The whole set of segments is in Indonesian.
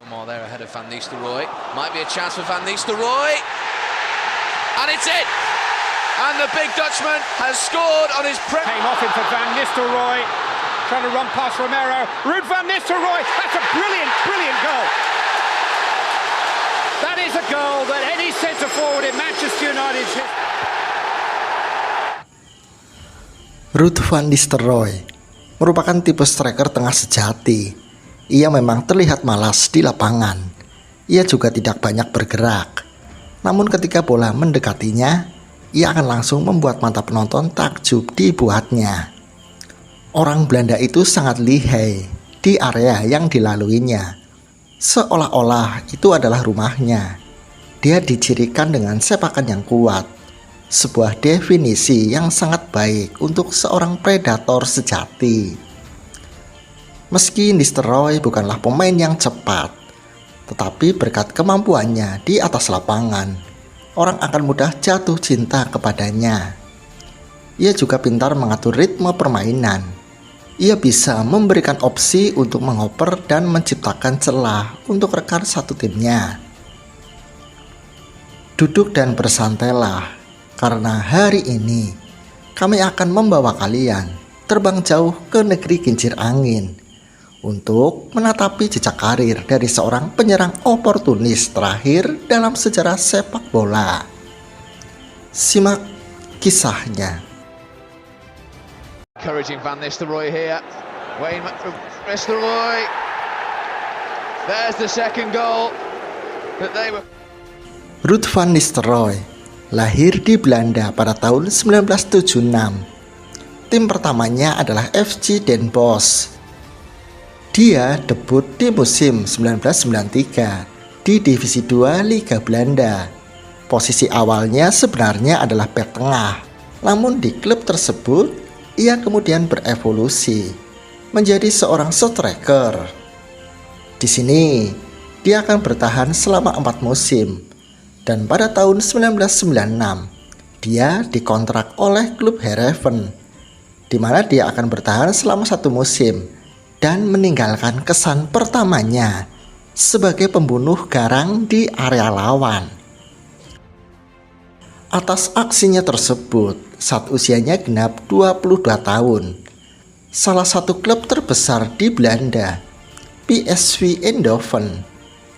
More there ahead of Van Nistelrooy. Might be a chance for Van Nistelrooy. And it's in! And the big Dutchman has scored on his Came off into Van Nistelrooy. Trying to run past Romero. Ruud van Nistelrooy. That's a brilliant, brilliant goal. That is a goal that any centre forward in Manchester United should... Ruud van Nistelrooy merupakan tipe striker tengah sejati. Ia memang terlihat malas di lapangan. Ia juga tidak banyak bergerak. Namun ketika bola mendekatinya, ia akan langsung membuat mata penonton takjub dibuatnya. Orang Belanda itu sangat lihai di area yang dilaluinya. Seolah-olah itu adalah rumahnya. Dia dicirikan dengan sepakan yang kuat. Sebuah definisi yang sangat baik untuk seorang predator sejati. Meski Nistelrooy bukanlah pemain yang cepat, tetapi berkat kemampuannya di atas lapangan, orang akan mudah jatuh cinta kepadanya. Ia juga pintar mengatur ritme permainan. Ia bisa memberikan opsi untuk mengoper dan menciptakan celah untuk rekan satu timnya. Duduk dan bersantailah, karena hari ini kami akan membawa kalian terbang jauh ke negeri kincir angin untuk menatapi jejak karir dari seorang penyerang oportunis terakhir dalam sejarah sepak bola. Simak kisahnya. Encouraging Van Nistelrooy here. Wayne Nistelrooy. There's the second goal that they were. Ruud van Nistelrooy lahir di Belanda pada tahun 1976. Tim pertamanya adalah FC Den Bosch. Dia debut di musim 1993 di Divisi 2 Liga Belanda. Posisi awalnya sebenarnya adalah bek tengah. Namun di klub tersebut, ia kemudian berevolusi menjadi seorang striker. Di sini, dia akan bertahan selama 4 musim. Dan pada tahun 1996, dia dikontrak oleh klub Heerenveen, di mana dia akan bertahan selama 1 musim dan meninggalkan kesan pertamanya sebagai pembunuh garang di area lawan. Atas aksinya tersebut, saat usianya genap 22 tahun, salah satu klub terbesar di Belanda, PSV Eindhoven,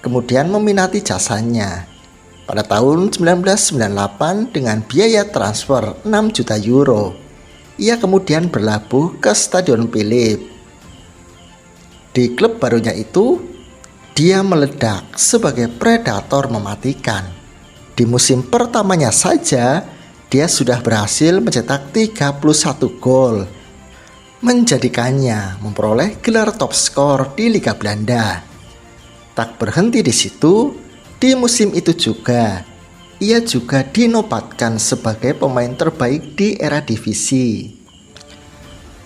kemudian meminati jasanya. Pada tahun 1998 dengan biaya transfer 6 juta euro, ia kemudian berlabuh ke Stadion Philips. Di klub barunya itu, dia meledak sebagai predator mematikan. Di musim pertamanya saja, dia sudah berhasil mencetak 31 gol, menjadikannya memperoleh gelar top skor di Liga Belanda. Tak berhenti di situ, di musim itu juga, ia juga dinobatkan sebagai pemain terbaik di era divisi.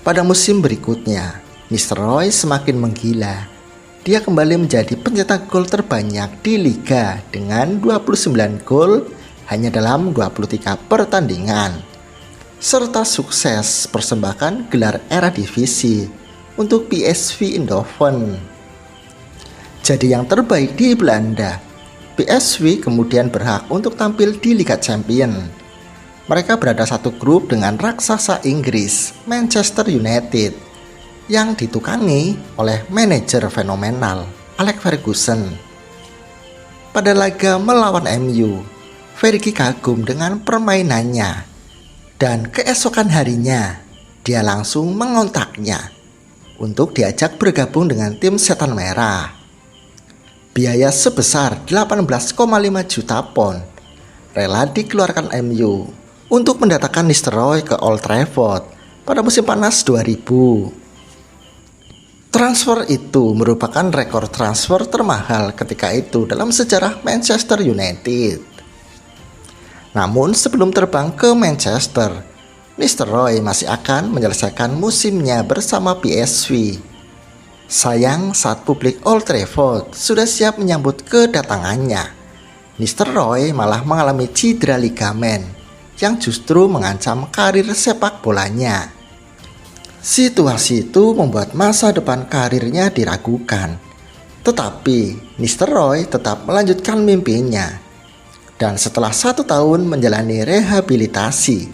Pada musim berikutnya, Nistelrooy semakin menggila. Dia kembali menjadi pencetak gol terbanyak di Liga dengan 29 gol hanya dalam 23 pertandingan. Serta sukses persembahkan gelar era divisi untuk PSV Eindhoven. Jadi yang terbaik di Belanda, PSV kemudian berhak untuk tampil di Liga Champions. Mereka berada satu grup dengan raksasa Inggris, Manchester United, yang ditukangi oleh manajer fenomenal Alex Ferguson. Pada laga melawan MU, Fergie kagum dengan permainannya dan keesokan harinya dia langsung mengontaknya untuk diajak bergabung dengan tim Setan Merah. Biaya sebesar 18,5 juta pound rela dikeluarkan MU untuk mendatangkan Nistelrooy ke Old Trafford pada musim panas 2000. Transfer itu merupakan rekor transfer termahal ketika itu dalam sejarah Manchester United. Namun sebelum terbang ke Manchester, Nistelrooy masih akan menyelesaikan musimnya bersama PSV. Sayang saat publik Old Trafford sudah siap menyambut kedatangannya, Nistelrooy malah mengalami cedera ligamen yang justru mengancam karir sepak bolanya. Situasi itu membuat masa depan karirnya diragukan. Tetapi Nistelrooy tetap melanjutkan mimpinya. Dan setelah 1 tahun menjalani rehabilitasi,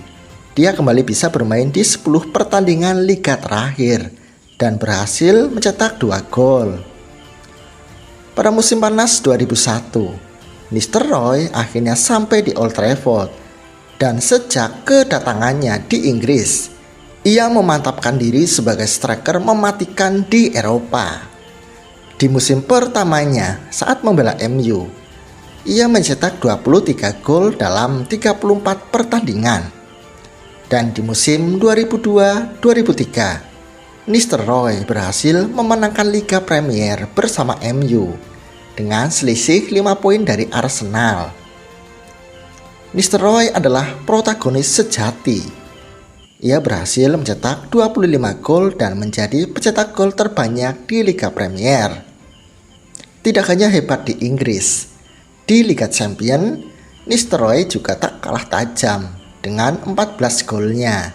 dia kembali bisa bermain di 10 pertandingan liga terakhir dan berhasil mencetak 2 gol. Pada musim panas 2001, Nistelrooy akhirnya sampai di Old Trafford, dan sejak kedatangannya di Inggris, ia memantapkan diri sebagai striker mematikan di Eropa. Di musim pertamanya saat membela MU, ia mencetak 23 gol dalam 34 pertandingan. Dan di musim 2002-2003, Nistelrooy berhasil memenangkan Liga Premier bersama MU dengan selisih 5 poin dari Arsenal. Nistelrooy adalah protagonis sejati. Ia berhasil mencetak 25 gol dan menjadi pencetak gol terbanyak di Liga Premier. Tidak hanya hebat di Inggris, di Liga Champions, Nistelrooy juga tak kalah tajam dengan 14 golnya,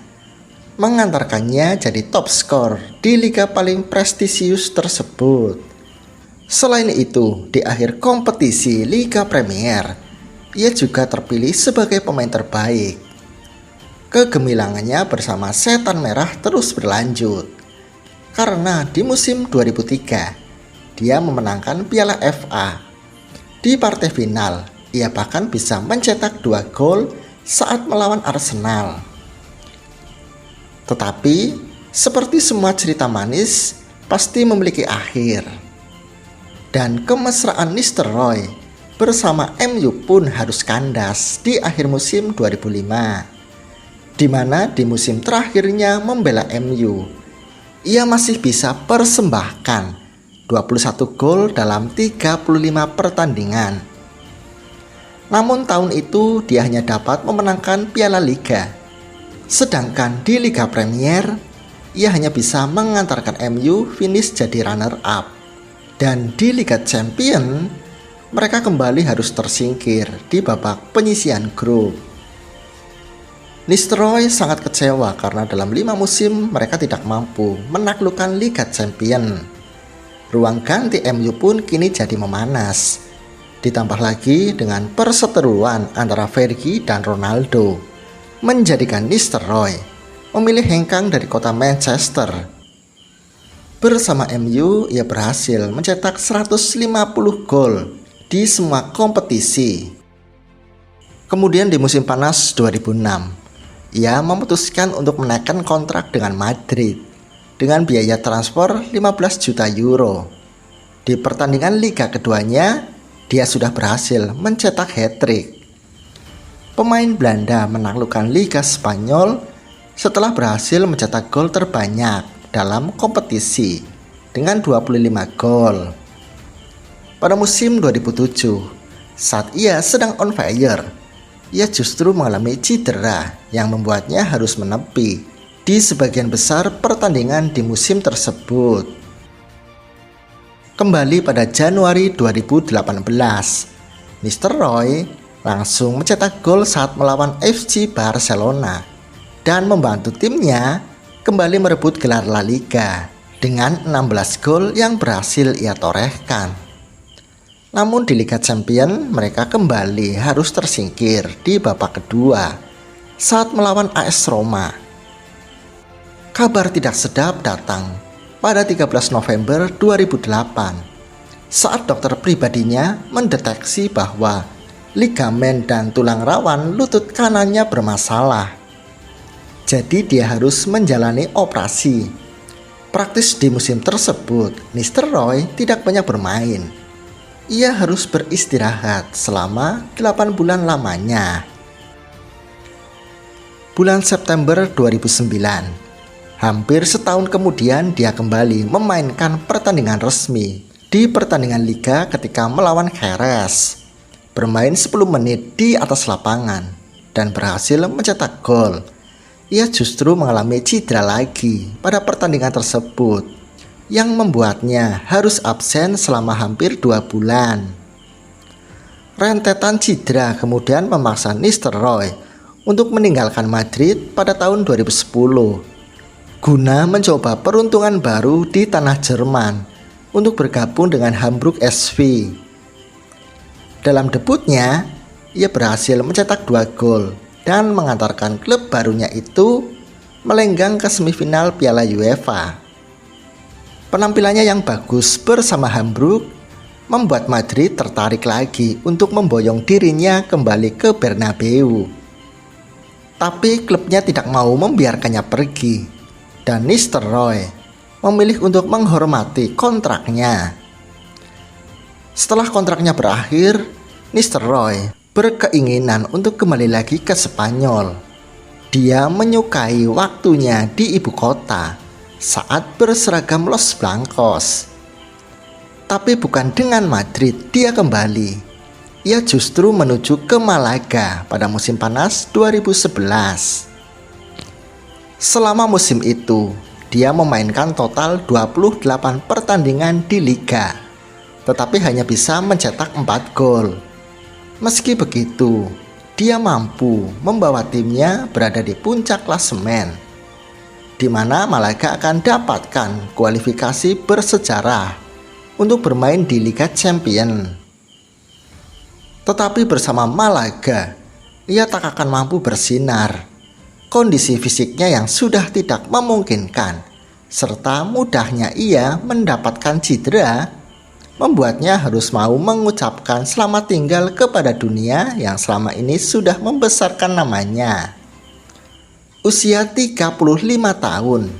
mengantarkannya jadi top skor di liga paling prestisius tersebut. Selain itu, di akhir kompetisi Liga Premier, ia juga terpilih sebagai pemain terbaik. Kegemilangannya bersama Setan Merah terus berlanjut, karena di musim 2003, dia memenangkan Piala FA. Di partai final, ia bahkan bisa mencetak 2 gol saat melawan Arsenal. Tetapi, seperti semua cerita manis, pasti memiliki akhir. Dan kemesraan Nistelrooy bersama MU pun harus kandas di akhir musim 2005, di mana di musim terakhirnya membela MU, ia masih bisa persembahkan 21 gol dalam 35 pertandingan. Namun tahun itu dia hanya dapat memenangkan Piala Liga. Sedangkan di Liga Premier, ia hanya bisa mengantarkan MU finish jadi runner up. Dan di Liga Champions, mereka kembali harus tersingkir di babak penyisihan grup. Nistelrooy sangat kecewa karena dalam 5 musim mereka tidak mampu menaklukkan Liga Champions. Ruang ganti MU pun kini jadi memanas. Ditambah lagi dengan perseteruan antara Fergie dan Ronaldo, menjadikan Nistelrooy memilih hengkang dari kota Manchester. Bersama MU, ia berhasil mencetak 150 gol di semua kompetisi. Kemudian di musim panas 2006, ia memutuskan untuk menaikkan kontrak dengan Madrid dengan biaya transfer 15 juta euro. Di pertandingan liga keduanya, dia sudah berhasil mencetak hat-trick. Pemain Belanda menaklukkan Liga Spanyol setelah berhasil mencetak gol terbanyak dalam kompetisi dengan 25 gol. Pada musim 2007, saat ia sedang on fire, ia justru mengalami cedera yang membuatnya harus menepi di sebagian besar pertandingan di musim tersebut. Kembali pada Januari 2018, Nistelrooy langsung mencetak gol saat melawan FC Barcelona dan membantu timnya kembali merebut gelar La Liga dengan 16 gol yang berhasil ia torehkan. Namun di Liga Champions mereka kembali harus tersingkir di babak kedua saat melawan AS Roma. Kabar tidak sedap datang pada 13 November 2008 saat dokter pribadinya mendeteksi bahwa ligamen dan tulang rawan lutut kanannya bermasalah. Jadi dia harus menjalani operasi. Praktis di musim tersebut, Nistelrooy tidak banyak bermain. Ia harus beristirahat selama 8 bulan lamanya. Bulan September 2009, hampir setahun kemudian dia kembali memainkan pertandingan resmi di pertandingan liga ketika melawan Jerez. Bermain 10 menit di atas lapangan dan berhasil mencetak gol. Ia justru mengalami cedera lagi pada pertandingan tersebut yang membuatnya harus absen selama hampir 2 bulan. Rentetan cedera kemudian memaksa Nistelrooy untuk meninggalkan Madrid pada tahun 2010 guna mencoba peruntungan baru di tanah Jerman untuk bergabung dengan Hamburg SV. Dalam debutnya, ia berhasil mencetak 2 gol dan mengantarkan klub barunya itu melenggang ke semifinal Piala UEFA. Penampilannya yang bagus bersama Hamburg membuat Madrid tertarik lagi untuk memboyong dirinya kembali ke Bernabeu. Tapi klubnya tidak mau membiarkannya pergi, dan Nistelrooy memilih untuk menghormati kontraknya. Setelah kontraknya berakhir, Nistelrooy berkeinginan untuk kembali lagi ke Spanyol. Dia menyukai waktunya di ibu kota saat berseragam Los Blancos. Tapi bukan dengan Madrid dia kembali. Ia justru menuju ke Malaga pada musim panas 2011. Selama musim itu, dia memainkan total 28 pertandingan di Liga, tetapi hanya bisa mencetak 4 gol. Meski begitu, dia mampu membawa timnya berada di puncak klasemen, di mana Malaga akan dapatkan kualifikasi bersejarah untuk bermain di Liga Champions. Tetapi bersama Malaga, ia tak akan mampu bersinar. Kondisi fisiknya yang sudah tidak memungkinkan, serta mudahnya ia mendapatkan cedera, membuatnya harus mau mengucapkan selamat tinggal kepada dunia yang selama ini sudah membesarkan namanya. Usia 35 tahun,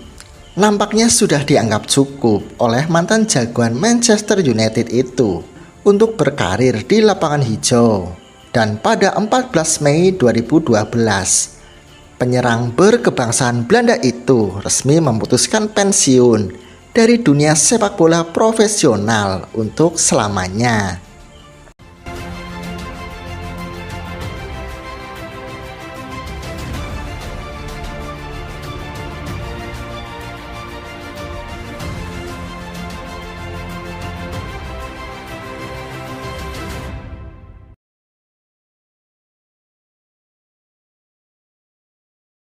nampaknya sudah dianggap cukup oleh mantan jagoan Manchester United itu untuk berkarir di lapangan hijau. Dan pada 14 Mei 2012, penyerang berkebangsaan Belanda itu resmi memutuskan pensiun dari dunia sepak bola profesional untuk selamanya.